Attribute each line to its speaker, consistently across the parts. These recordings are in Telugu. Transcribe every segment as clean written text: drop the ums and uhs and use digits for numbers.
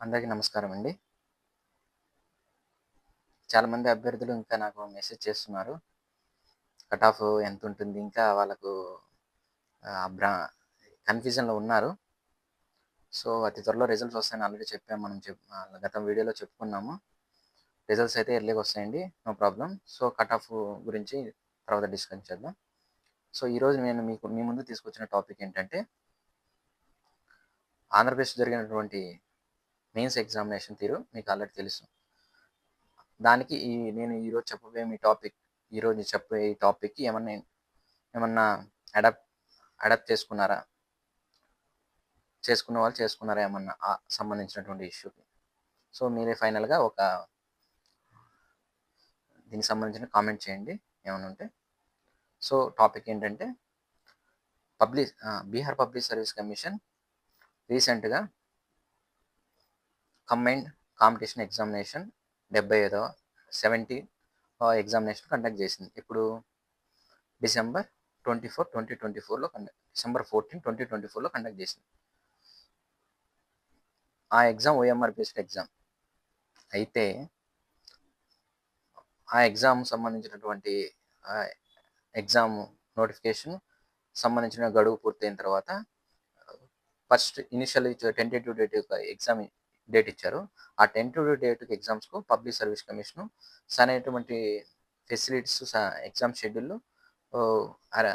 Speaker 1: అందరికీ నమస్కారం అండి. చాలామంది అభ్యర్థులు ఇంకా నాకు మెసేజ్ చేస్తున్నారు. కట్ ఆఫ్ ఎంతుంటుంది? ఇంకా వాళ్ళకు ఆహ్, బ్రా కన్‌ఫ్యూజన్‌లో ఉన్నారు. సో, అతి త్వరలో రిజల్ట్స్ వస్తాయని ఆల్రెడీ చెప్పాము. గత వీడియోలో చెప్పుకున్నాము. రిజల్ట్స్ అయితే ఎర్లీ‌గా వస్తాయండి. No problem. So, cut off గురించి తర్వాత డిస్కస్ చేద్దాం. సో, ఈరోజు నేను మీ ముందు తీసుకొచ్చిన టాపిక్ ఏంటంటే, ఆంధ్రప్రదేశ్‌లో జరిగినటువంటి మెయిన్స్ ఎగ్జామినేషన్ తీరు మీకు ఆల్రెడీ తెలుసు. దానికి నేను ఈరోజు చెప్పబోయే ఈరోజు చెప్పే ఈ టాపిక్‌కి ఏమన్నా అడాప్ట్ అడాప్ట్ చేసుకున్నారా? చేసుకున్న వాళ్ళు చేసుకున్నారా ఏమన్నా సంబంధించినటువంటి ఇష్యూకి. సో, మీరే ఫైనల్‌గా దీనికి సంబంధించిన కామెంట్ చేయండి ఏమన్నా ఉంటే. సో, టాపిక్ ఏంటంటే బీహార్ పబ్లిక్ సర్వీస్ కమిషన్ రీసెంట్‌గా కంబైన్డ్ కాంపిటీషన్ ఎగ్జామినేషన్ 75వ 70 ఎగ్జామినేషన్ కండక్ట్ చేసింది. ఇప్పుడు డిసెంబర్ 2024లో డిసెంబర్ 14, 2024లో కండక్ట్ చేసింది. ఆ ఎగ్జామ్ ఓఎంఆర్ బేస్డ్ ఎగ్జామ్. అయితే ఆ ఎగ్జామ్ సంబంధించినటువంటి ఆహ్, ఎగ్జామ్ నోటిఫికేషన్ సంబంధించిన గడువు పూర్తయిన తర్వాత ఫస్ట్ ఇనిషియల్లీ టెంటేటివ్ డేట్ యొక్క ఎగ్జామ్ డేట్ ఇచ్చారు. ఆ టెంటేటివ్ డేట్‌కి ఎగ్జామ్స్‌కు పబ్లిక్ సర్వీస్ కమిషను సరైనటువంటి ఫెసిలిటీస్ ఎగ్జామ్ షెడ్యూల్‌లు ఓహ్, అర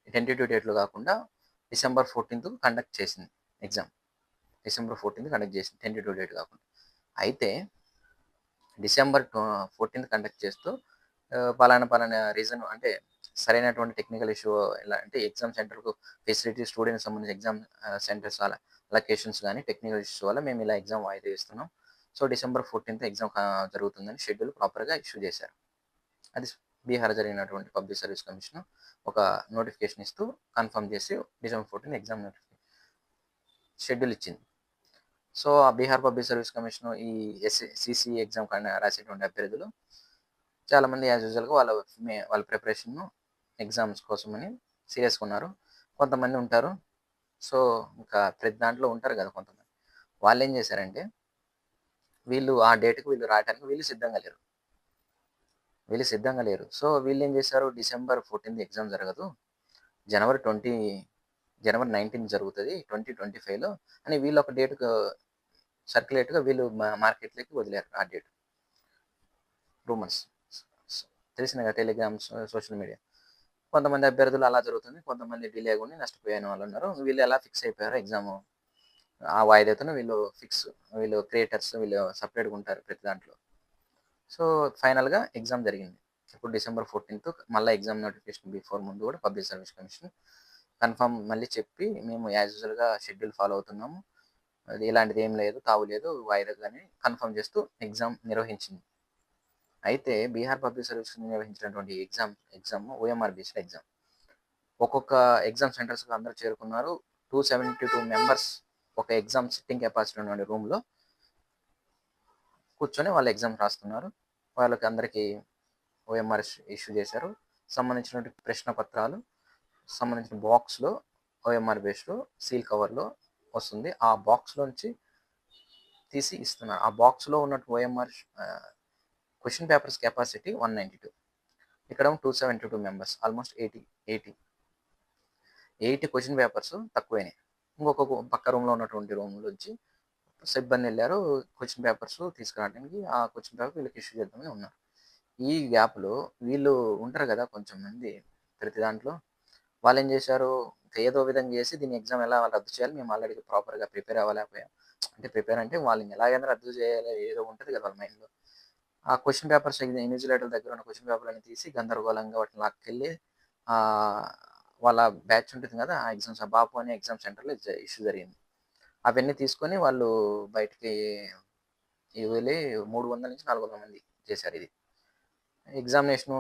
Speaker 1: టెంటేటివ్ డేట్‌లో కాకుండా డిసెంబర్ 14 కండక్ట్ చేసింది ఎగ్జామ్. డిసెంబర్ 14 కండక్ట్ చేసింది టెంటేటివ్ డేట్ కాకుండా. అయితే డిసెంబర్ 14 కండక్ట్ చేస్తూ పలానా రీజన్ అంటే సరైనటువంటి టెక్నికల్ ఇష్యూ ఎలా అంటే ఎగ్జామ్ సెంటర్‌కు ఫెసిలిటీ స్టూడెంట్స్‌కి సంబంధించి ఎగ్జామ్ సెంటర్స్ అలొకేషన్స్ గాని టెక్నికల్ ఇష్యూస్ వల్ల మేము ఇలా ఎగ్జామ్ వాయిదా వేస్తున్నాం. సో, డిసెంబర్ 14 ఎగ్జామ్ జరుగుతుందని షెడ్యూల్ ప్రాపర్‌గా ఇష్యూ చేశారు. అది బీహార్ జరిగినటువంటి పబ్లిక్ సర్వీస్ కమిషన్ ఒక నోటిఫికేషన్ ఇస్తూ కన్ఫర్మ్ చేసి డిసెంబర్ 14 ఎగ్జామ్ షెడ్యూల్ ఇచ్చింది. సో, ఆ బీహార్ పబ్లిక్ సర్వీస్ కమిషన్ ఈ సీసీ ఎగ్జామ్ రాసేటువంటి అభ్యర్థులు చాలామంది యాజ్ యూజువల్‌గా వాళ్ళ ప్రిపరేషన్‌ను ఎగ్జామ్స్ కోసమని సీరియస్‌గా ఉన్నారు. కొంతమంది ఉంటారు. సో, ఇంకా ప్రతి దాంట్లో ఉంటారు కదా కొంతమంది. వాళ్ళేం చేశారంటే, ఆ డేట్‌కి రాయటానికి వీళ్ళు సిద్ధంగా లేరు. సో, వీళ్ళేం చేశారు, డిసెంబర్ 14 ఎగ్జామ్ జరగదు. జనవరి 20 జనవరి 19 జరుగుతది 2025లో అని వీళ్ళొక డేట్‌కు సర్క్యులేట్‌గా మార్కెట్‌లోకి వదిలారు ఆ డేట్. రూమర్స్. తెలిసిందే కదా టెలిగ్రామ్స్, సోషల్ మీడియా. కొంతమంది అభ్యర్థులు అలా జరుగుతుంది. కొంతమంది డిలేగా ఉండి నష్టపోయిన వాళ్ళున్నారు. వీళ్ళు ఎలా ఫిక్స్ అయిపోయారో ఎగ్జాము ఆ వాయిదాతోనే వీళ్ళు క్రియేటర్స్ వీళ్ళు సెపరేట్‌గా ఉంటారు ప్రతి దాంట్లో. సో, ఫైనల్‌గా ఎగ్జామ్ జరిగింది. ఇప్పుడు డిసెంబర్ 14 మళ్ళా ఎగ్జామ్ నోటిఫికేషన్ ముందు కూడా పబ్లిక్ సర్వీస్ కమిషన్ కన్ఫర్మ్ మళ్ళీ చెప్పి మేము యాజ్ యూజువల్‌గా షెడ్యూల్ ఫాలో అవుతున్నాము. అది ఎలాంటిది ఏం లేదు, తావు లేదు వాయిదాగాని కన్ఫర్మ్ చేస్తూ ఎగ్జామ్ నిర్వహించింది. అయితే బీహార్ పబ్లిక్ సర్వీస్ నిర్వహించినటువంటి ఎగ్జామ్ ఓఎంఆర్ బేస్డ్ ఎగ్జామ్. ఒక్కొక్క ఎగ్జామ్ సెంటర్స్‌కి అందరూ చేరుకున్నారు. 272 మెంబర్స్ ఒక ఎగ్జామ్ సిట్టింగ్ కెపాసిటీ ఉన్నటువంటి రూమ్‌లో కూర్చొని వాళ్ళు ఎగ్జామ్ రాస్తున్నారు. వాళ్ళకి అందరికీ ఓఎంఆర్ ఇష్యూ చేశారు. సంబంధించినటువంటి ప్రశ్న పత్రాలు సంబంధించిన బాక్స్‌లో ఓఎంఆర్ బేస్డ్ సీల్ కవర్‌లో వస్తుంది. ఆ బాక్స్‌లోంచి తీసి ఇస్తున్నారు. ఆ బాక్స్‌లో ఉన్నట్టు క్వెషన్ పేపర్స్ కెపాసిటీ 192. ఇక్కడేమో 272 మెంబర్స్ ఆల్‌మోస్ట్ 80 క్వెషన్ పేపర్స్ తక్కువైనాయి. పక్క రూమ్‌లో ఉన్నటువంటి రూమ్‌లోంచి సిబ్బందెళ్లారు. క్వెషన్ పేపర్స్ తీసుకురావడానికి. ఆ క్వెషన్ పేపర్ వీళ్ళకి ఇష్యూ చేద్దామని ఉన్నారు. ఈ గ్యాప్‌లో వీళ్ళు ఉంటారు గదా! కొంచెం మంది ప్రతి దాంట్లో. వాళ్ళేం జేశారు, ఏదో విధంగా జేసి దీన్ని ఎగ్జామ్ ఎలా రద్దు చేయాలి, మేము ఆల్రెడీ ప్రాపర్‌గా ప్రిపేర్ అవ్వలేకపోయాం. అంటే ప్రిపేర్ అంటే వాళ్ళని ఎలాగైనా రద్దు చేయాలి ఏదో ఉంటది గదా! వాళ్ళ మైండ్‌లో. ఆ క్వెషన్ పేపర్స్ ఇన్విజిలేటర్ దగ్గర ఉన్న క్వెషన్ పేపర్‌లన్నీ తీసి గందరగోళంగా వాటిని లాక్కెళ్ళి ఆహ్, వాళ్ళ బ్యాచ్ ఉంటుంది గదా! ఆ ఎగ్జామ్స్ బాపు అనే ఎగ్జామ్ సెంటర్‌లో ఇష్యూ జరిగింది. అవన్నీ తీసుకొని వాళ్ళు బయటికి వదిలి 300-400 మంది చేశారిది. ఎగ్జామినేషను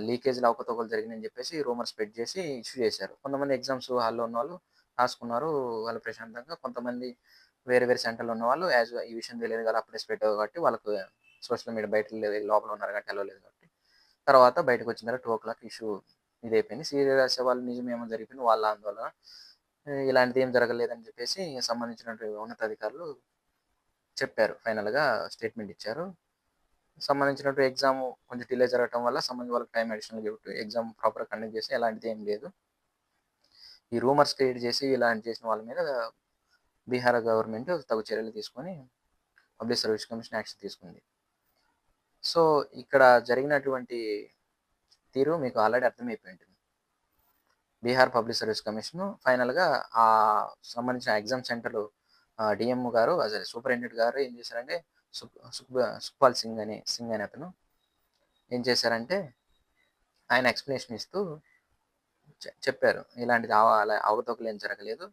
Speaker 1: లీకేజ్‌లు అవకతవకలు జరిగినాయని జెప్పేసి రూమర్ స్ప్రెడ్ చేసి ఇష్యూ చేశారు. కొంతమంది ఎగ్జామ్స్ హాల్‌లో ఉన్నవాళ్ళు రాసుకున్నారు. వాళ్ళు ప్రశాంతంగా. కొంతమంది వేరే వేరే సెంటర్‌లో ఉన్నవాళ్ళు ఈ విషయం తెలియదు కదా! అప్పుడే స్ప్రెడ్ కాబట్టి వాళ్ళకు సోషల్ మీడియా లోపల ఉన్నారు కాబట్టి తెలవలేదు కాబట్టి. తర్వాత బయటకొచ్చిన తర్వాత 2:00 ఇష్యూ ఇదైపోయింది. సీరియల్ రాసేవాళ్ళు నిజమేమో జరిగిపోయింది వాళ్ళ ఆందోళన. ఇలాంటిదేం జరగలేదని జెప్పేసి సంబంధించినటువంటి ఉన్నతాధికారులు చెప్పారు. ఫైనల్‌గా స్టేట్మెంట్ ఇచ్చారు. సంబంధించినట్టు ఎగ్జామ్ కొంచెం డిలే జరగటం వల్ల సంబంధించి వాళ్ళకి టైం అడిషనల్‌గా ఇవ్వట్టు ఎగ్జామ్ ప్రాపర్‌గా కండక్ట్ చేసి ఎలాంటిది ఏం లేదు. ఈ రూమర్స్ క్రియేట్ చేసి ఇలాంటి చేసిన వాళ్ళ మీద బీహార్ గవర్నమెంట్ తగు చర్యలు తీసుకొని పబ్లిక్ సర్వీస్ కమిషన్ యాక్షన్ తీసుకుంది. సో, ఇక్కడ జరిగినటువంటి తీరు మీకు ఆల్రెడీ అర్థమైపోయి ఉంటుంది. బీహార్ పబ్లిక్ సర్వీస్ కమిషన్ ఫైనల్‌గా సంబంధించిన ఎగ్జామ్ సెంటర్ డీఎం గారు అదే సూపరింటెండెంట్ గారు ఏం చేశారంటే సుఖ్పాల్ సింగ్ అనే అతను ఏం చేశారంటే ఆయన ఎక్స్ప్లెనేషన్ ఇస్తూ చెప్పారు. ఇలాంటిది అలా అవకతవకలు ఏం జరగలేదు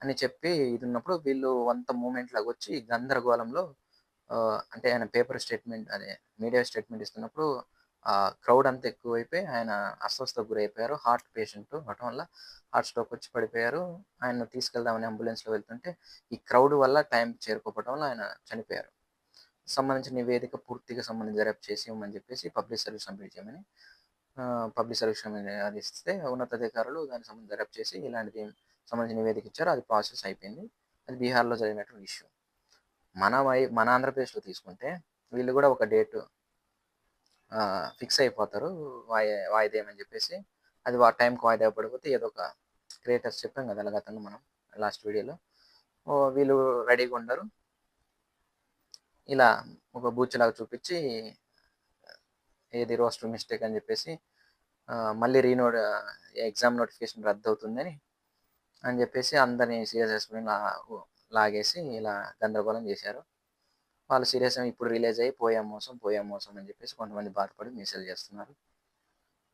Speaker 1: అని చెప్పి ఇది ఉన్నప్పుడు వీళ్ళు అంత మూవ్‌మెంట్ లాగొచ్చి గందరగోళంలో అంటే ఆయన పేపర్ స్టేట్మెంట్ అదే మీడియా స్టేట్మెంట్ ఇస్తున్నప్పుడు క్రౌడ్ అంతా ఎక్కువైపోయి ఆయన అస్వస్థతకు గురైపోయారు. హార్ట్ పేషెంట్ అవ్వటం వల్ల హార్ట్ స్ట్రోక్ వచ్చి పడిపోయారు. ఆయన్ని తీసుకెళ్దామని అంబులెన్స్‌లో వెళ్తుంటే ఈ క్రౌడ్ వల్ల టైంకి చేరుకోకపోవడం వల్ల ఆయన చనిపోయారు. సంబంధించిన నివేదిక పూర్తిగా సంబంధించి దర్యాప్తు చేసి ఇవ్వమని చెప్పేసి పబ్లిక్ సర్వీస్ సబ్మిట్ చేయమని పబ్లిక్ సర్వీస్ అది ఇస్తే ఉన్నతాధికారులు దానికి సంబంధించి దర్యాప్తు చేసి ఇలాంటిది సంబంధించిన నివేదిక ఇచ్చారు. అది ప్రాసెస్ అయిపోయింది. అది బీహార్‌లో జరిగినటువంటి ఇష్యూ. మన ఆంధ్రప్రదేశ్‌లో తీసుకుంటే వీళ్ళు కూడా ఒక డేట్ ఫిక్స్ అయిపోతారు. వాయిదా ఏమని చెప్పేసి అది టైంకి వాయిదా పడిపోతే ఏదో ఒక క్రియేటర్స్ చెప్పాం కదా! గతంలో మనం లాస్ట్ వీడియోలో. వీళ్ళు రెడీగా ఉండరు. ఇలా ఒక బూచిలాగా చూపించి ఏది రోస్టర్ మిస్టేక్ అని చెప్పేసి మళ్ళీ ఎగ్జామ్ నోటిఫికేషన్ రద్దవుతుందని అని చెప్పేసి అందరిని సీరియస్ లాగేసి ఇలా గందరగోళం చేశారు. వాళ్ళు సీరియస్ ఇప్పుడు రిలీజ్ అయ్యి పోయాం మోసం అని చెప్పేసి కొంతమంది బాధపడి మెసేజ్ చేస్తున్నారు.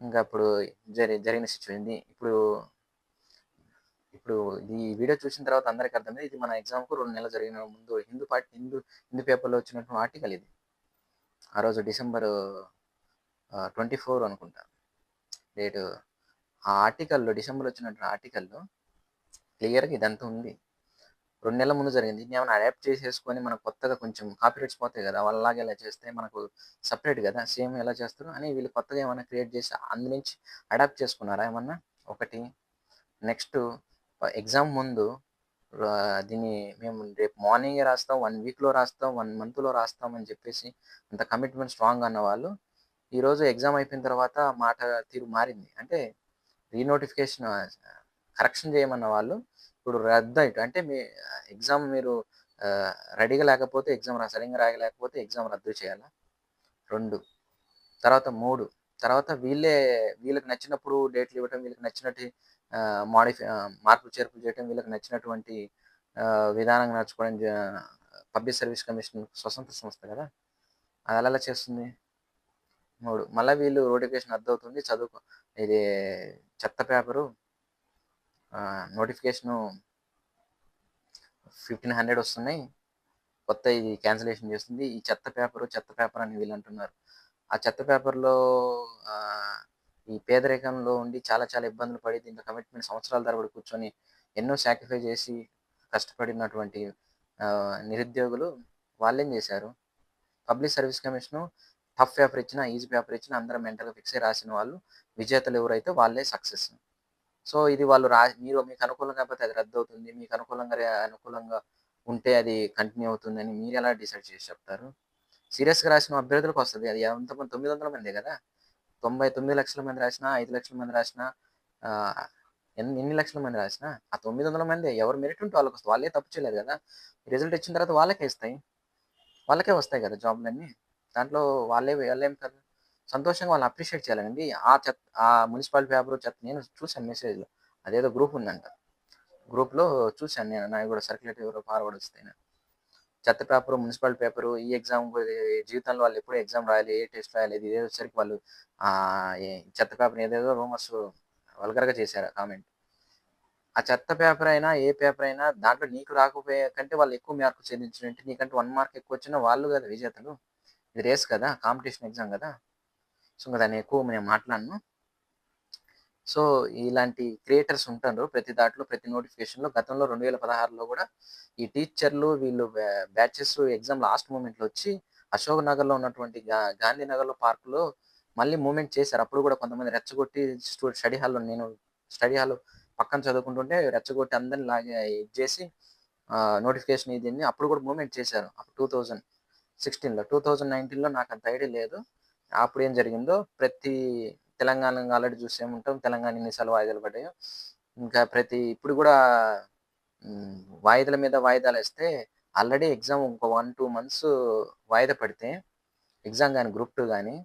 Speaker 1: ఇంకా అప్పుడు జరిగిన సిచ్యువేషన్ ఇప్పుడు ఇప్పుడు ఈ వీడియో చూసిన తర్వాత అందరికి అర్థమైంది. ఇది మన ఎగ్జామ్‌కు 2 నెలలు జరిగిన ముందు హిందూ పేపర్‌లో వచ్చినటువంటి ఆర్టికల్ ఇది. ఆ రోజు డిసెంబర్ 24 అనుకుంటా డేటు. ఆ ఆర్టికల్‌లో డిసెంబర్‌లో వచ్చినటువంటి ఆర్టికల్‌లో క్లియర్‌గా ఇదంతా ఉంది. 2 నెలల ముందు జరిగింది. దీన్ని ఏమైనా అడాప్ట్ చేసేసుకొని మనం కొత్తగా కొంచెం కాపీరైట్స్ పోతాయి కదా! వాళ్ళలాగా ఇలా చేస్తే మనకు సెపరేట్ కదా! సేమ్ ఎలా చేస్తారు అని వీళ్ళు కొత్తగా ఏమన్నా క్రియేట్ చేసి అందు నుంచి అడాప్ట్ చేసుకున్నారా ఏమన్నా? ఒకటి. నెక్స్టు ఎగ్జామ్ ముందు దీన్ని మేము రేపు మార్నింగే రాస్తాం, 1 వీక్‌లో రాస్తాం, 1 మంత్‌లో రాస్తాం అని చెప్పేసి అంత కమిట్మెంట్ స్ట్రాంగ్‌గా అన్నవాళ్ళు, ఈరోజు ఎగ్జామ్ అయిపోయిన తర్వాత మాట తీరు మారింది. అంటే రీనోటిఫికేషన్ కరెక్షన్ చేయమన్న వాళ్ళు ఇప్పుడు రద్దయిట అంటే ఎగ్జామ్ మీరు రెడీగా లేకపోతే ఎగ్జామ్ సరిగ్గా రాయలేకపోతే ఎగ్జామ్ రద్దు చేయాలా? 2 తర్వాత 3 తర్వాత వీళ్ళకి నచ్చినప్పుడు డేట్లు ఇవ్వటం, వీళ్ళకి నచ్చినట్టు మార్పులు చేర్పులు చేయటం, వీళ్ళకి నచ్చినటువంటి విధానంగా నడుచుకోవడం పబ్లిక్ సర్వీస్ కమిషన్ స్వతంత్ర సంస్థ కదా! అది ఎలా చేస్తుంది? 3 మళ్ళా వీళ్ళు నోటిఫికేషన్ రద్దవుతుంది. ఇది చెత్త పేపరు నోటిఫికేషను 1500 వస్తున్నాయి. కొత్త ఇది క్యాన్సలేషన్ చేస్తుంది. ఈ చెత్త పేపర్ అని వీళ్ళు అంటున్నారు. ఆ చెత్త పేపర్‌లో ఈ పేదరికంలో ఉండి చాలా చాలా ఇబ్బందులు పడి దీంట్లో కమిట్మెంట్ సంవత్సరాల తరబడి కూర్చొని ఎన్నో సాక్రిఫై చేసి కష్టపడినటువంటి నిరుద్యోగులు వాళ్ళేం చేశారు? Public service commission tough paper ఇచ్చినా, ఈజీ పేపర్ ఇచ్చినా అందరూ మెంటల్‌గా ఫిక్స్ అయ్యి రాసిన వాళ్ళు విజేతలు ఎవరైతే వాళ్ళే సక్సెస్. సో, ఇది వాళ్ళు మీకు అనుకూలంగా కాకపోతే అది రద్దవుతుంది. మీకు అనుకూలంగా ఉంటే అది కంటిన్యూ అవుతుందని మీరెలా డిసైడ్ చేసి చెప్తారు? సీరియస్‌గా రాసిన అభ్యర్థులకొస్తది. అది ఎంతమంది 900 మందే గదా! 99,00,000 మంది రాసినా, 5,00,000 మంది రాసినా ఆహ్, ఎన్ని లక్షల మంది రాసినా, ఆ 900 మందే ఎవరు మెరిట్ ఉంటే వాళ్ళకొస్తది. వాళ్ళే తప్పు చేయలేదు గదా! రిజల్ట్ ఇచ్చిన తర్వాత వాళ్ళకే ఇస్తాయి. వాళ్ళకే వస్తాయి గదా! జాబ్‌లన్నీ. దాంట్లో వాళ్ళేం కాదు. సంతోషంగా వాళ్ళని అప్రిషియేట్ చేయాలండి. ఆ మున్సిపల్ పేపరు నేను చూసాను మెసేజ్‌లో. అదేదో గ్రూప్ ఉందంట. గ్రూప్‌లో చూసాను నేను. నాయి గూడా సర్క్యులేట్ ఎవరో ఫార్వర్డ్ వస్తాయి నాకు. చెత్త పేపరు, మున్సిపల్ పేపరు, ఈ ఎగ్జామ్ జీవితంలో వాళ్ళు ఎప్పుడు ఎగ్జామ్ రాయాలి, ఏ టెస్ట్ రాయాలి, ఇది వచ్చేసరికి వాళ్ళు ఈ చెత్త పేపర్‌ని ఏదేదో రూమర్స్ వల్గర్‌గా చేశారు కామెంట్. ఆ చెత్త పేపర్ అయినా, ఏ పేపర్ అయినా దాంట్లో నీకు రాకపోయే కంటే వాళ్ళు ఎక్కువ మార్కులు సాధించినంటే నీకంటే 1 మార్క్ ఎక్కువొచ్చినా వాళ్ళు గదా విజేతలు. ఇది రేస్ కదా! కాంపిటీషన్ ఎగ్జామ్ గదా! సో, దాన్ని ఎక్కువ నేను మాట్లాడను. సో, ఇలాంటి క్రియేటర్స్ ఉంటారు. ప్రతి నోటిఫికేషన్‌లో గతంలో 2016లో గూడా ఈ టీచర్లు వీళ్ళు బ్యాచెస్ ఎగ్జామ్ లాస్ట్ మూమెంట్‌లో వచ్చి అశోక్ నగర్‌లో ఉన్నటువంటి గాంధీనగర్‌లో పార్క్‌లో మళ్ళీ మూవ్‌మెంట్ చేశారు. అప్పుడు గూడా కొంతమంది రెచ్చగొట్టి స్టడీ హాల్‌లో పక్కన చదువుకుంటుంటే రెచ్చగొట్టి అందరిని లాగి ఇది జేసి నోటిఫికేషన్ ఇదింది. అప్పుడు కూడా మూవ్‌మెంట్ చేశారు. అప్పుడు 2016లో. 2019లో నాకంత ఐడియా లేదు. అప్పుడేం జరిగిందో తెలంగాణ ఆల్రెడీ చూసే ఉంటాం. తెలంగాణ ఎన్ని సార్లు వాయిదాలు పడ్డాయో. ఇంకా ఇప్పుడు గూడా హ్మ్. వాయిదాల మీద వాయిదాలేస్తే ఆల్రెడీ ఎగ్జామ్ ఇంకో 1, 2 మంత్స్ వాయిదా పడితే ఎగ్జామ్ గాని, గ్రూప్ 2 గాని,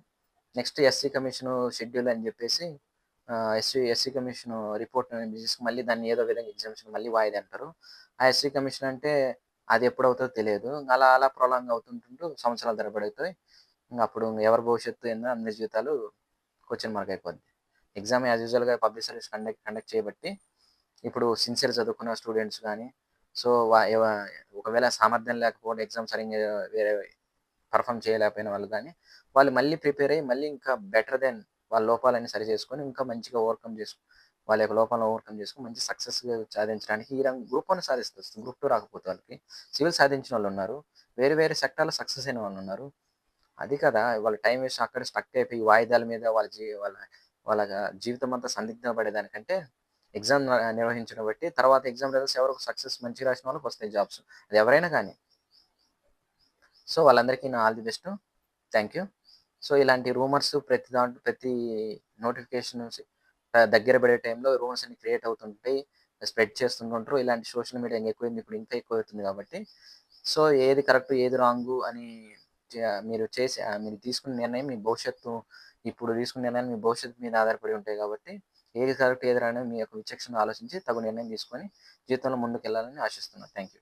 Speaker 1: నెక్స్ట్ ఎస్సీ కమిషను షెడ్యూల్ అని జెప్పేసి ఎస్సీ కమిషను రిపోర్ట్ అనేది తీసుకొని మళ్ళీ దాన్ని ఏదో విధంగా ఎగ్జామ్స్‌ని మళ్ళీ వాయిదా అంటారు. ఆ ఎస్సీ కమిషన్ అంటే అది ఎప్పుడవుతదో తెలియదు. అలా అలా ప్రొలాంగ్ అవుతుంటుంటూ సంవత్సరాల తరబడి అవుతాయి. అప్పుడు ఎవరి భవిష్యత్తు ఏందో అందరి జీవితాలు క్వెషన్ మార్క్ అయిపోద్ది. ఎగ్జామ్ యాజ్ యూజువల్‌గా పబ్లిక్ సర్వీస్ కండక్ట్ చేయబట్టి ఇప్పుడు సిన్సియర్ చదువుకున్న స్టూడెంట్స్ గాని, సో, వ ఎవ ఒకవేళ సామర్థ్యం లేకపోతే ఎగ్జామ్ సరిగ్గా వేరే పెర్ఫార్మ్ చేయలేకపోయిన వాళ్ళు గాని, వాళ్ళు మళ్ళీ ప్రిపేర్ అయ్యి మళ్ళీ ఇంకా బెటర్ దెన్ వాళ్ళ లోపాలన్నీ సరి చేసుకొని, ఇంకా మంచిగా వాళ్ళ యొక్క లోపాలను ఓవర్‌కమ్ చేసుకొని మంచి సక్సెస్ సాధించడానికి ఈ గ్రూప్ 1 సాధిస్తది. గ్రూప్ 2 రాకపోతే వాళ్ళకి. సివిల్ సాధించినోళ్ళున్నారు. వేరే వేరే సెక్టార్‌లో సక్సెస్ అయిన వాళ్ళున్నారు. అది కదా! వాళ్ళ టైమ్ వేస్ట్ అక్కడే స్టక్ అయిపోయి వాయిదాల మీద వాళ్ళ జీవితం అంతా సందిగ్ధ పడేదానికంటే ఎగ్జామ్ నిర్వహించడం బట్టి తర్వాత ఎగ్జామ్ రిజల్ట్స్ ఎవరు సక్సెస్ మంచిగా రాసిన వాళ్ళకొస్తాయి జాబ్స్. అది ఎవరైనా గాని. సో, వాళ్ళందరికీ నా all the best. Thank you. So, ఇలాంటి రూమర్స్ ప్రతి నోటిఫికేషన్స్ దగ్గర పడే టైంలో రూమర్స్ అన్ని క్రియేట్ అవుతుంటాయి. స్ప్రెడ్ చేస్తుంటుంటారు. ఇలాంటి సోషల్ మీడియా ఎక్కువైంది. ఇప్పుడు ఇంకా ఎక్కువవుతుంది కాబట్టి, సో, ఏది కరెక్ట్, ఏది రాంగు అని చ మీరు తీసుకున్న నిర్ణయం మీ భవిష్యత్తు ఇప్పుడు తీసుకున్న నిర్ణయాలు మీ భవిష్యత్తు మీద ఆధారపడి ఉంటాయి కాబట్టి, ఏది కరెక్ట్, ఏది రాంగ్ అని మీ యొక్క విచక్షణ ఆలోచించి తగు నిర్ణయం తీసుకొని జీవితంలో ముందుకెళ్ళాలని ఆశిస్తున్నాను. Thank you.